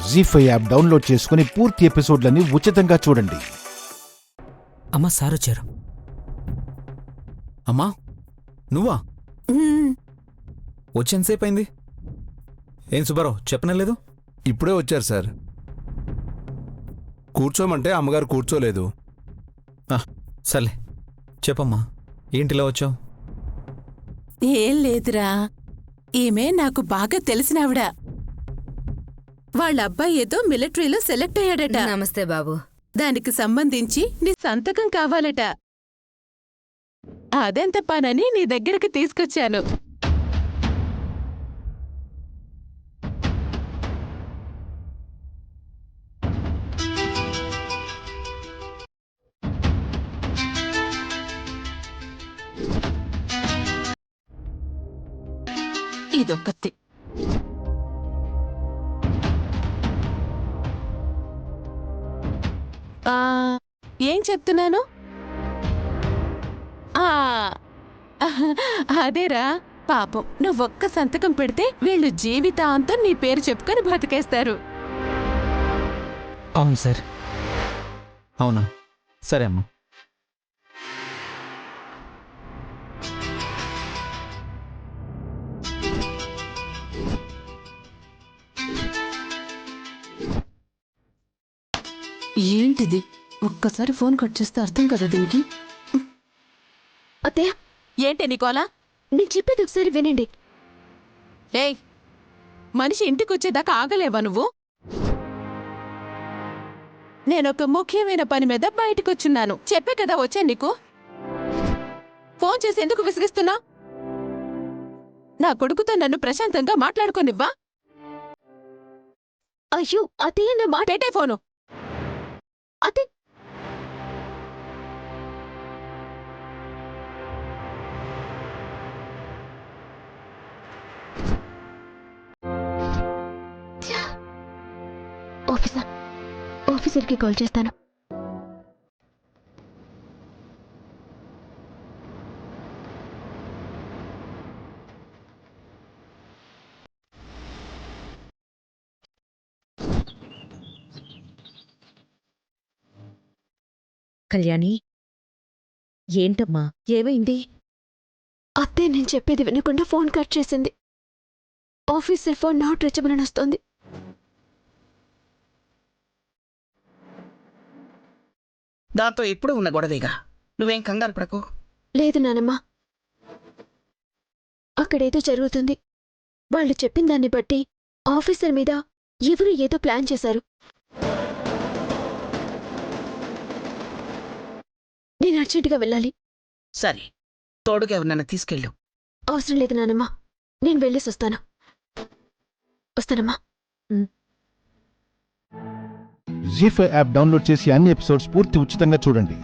జీ5 app download చేసుకుని పూర్తి ఎపిసోడ్లని ఉచితంగా చూడండి. అమ్మా సార్ వచ్చారు. అమ్మా నువ్వా? వచ్చేంతసేపు అయింది? ఏం సుబ్బారావు చెప్పనలేదు? ఇప్పుడే వచ్చారు సార్. కూర్చోమంటే అమ్మగారు కూర్చోలేదు. సర్లే చెప్పమ్మా, ఏంటిలా వచ్చావు? ఏం లేదురా, ఈమె నాకు బాగా తెలిసినావిడ. వాళ్ళ అబ్బాయి ఏదో మిలిటరీలో సెలెక్ట్ అయ్యాడట. నమస్తే బాబు. దానికి సంబంధించి నీ సంతకం కావాలట. అదెంత పనని నీ దగ్గరికి తీసుకొచ్చాను. ఇదొక్కతి. ఏం చెప్తున్నాను? అదేరా, పాపం నువ్వొక్క సంతకం పెడితే వీళ్ళు జీవితాంతం నీ పేరు చెప్పుకొని బతికేస్తారు. అవును సార్. అవునా, సరే అమ్మా. ఏంటిది? ఒక్కసారి ఫోన్ కట్ చేస్తే అర్థం కదా దీనికి. అత్తయ్య, ఏంటి నీకోలా? నేను చెప్పేది ఒకసారి వినండి. ఏయ్, మనిషి ఇంటికొచ్చేదాకా ఆగలేవా నువ్వు? నేనొక ముఖ్యమైన పని మీద బయటకొచ్చున్నాను. చెప్పే కదా వచ్చా నీకు. ఫోన్ చేసి ఎందుకు విసిగిస్తున్నా? నా కొడుకుతో నన్ను ప్రశాంతంగా మాట్లాడుకోనివ్వా? అయ్యో అత్తయ్య, నా మాట. పెట్టే ఫోను. అత్తయ్య, ఆఫీసర్కి కాల్ చేస్తాను. కళ్యాణి, ఏంటమ్మా, ఏమైంది? అత్తయ్య నేను చెప్పేది వినకుండా ఫోన్ కట్ చేసింది. ఆఫీసర్ ఫోన్ నాట్ రీచబుల్ అని వస్తోంది. దాంతో ఎప్పుడు ఉన్న గొడవేగా, నువ్వేం కంగారు పడకు. లేదు నానమ్మ, అక్కడేదో జరుగుతుంది. వాళ్ళు చెప్పిన దాన్ని బట్టి ఆఫీసర్ మీద ఎవరు ఏదో ప్లాన్ చేశారు. నేను అర్జెంటుగా వెళ్ళాలి. సరే, తోడుగా ఎవరినైనా తీసుకెళ్ళు. అవసరం లేదు నానమ్మ, నేను వెళ్ళేసి వస్తాను. వస్తానమ్మా. జీ5 యాప్ డౌన్లోడ్ చేసి అన్ని ఎపిసోడ్స్ పూర్తి ఉచితంగా చూడండి.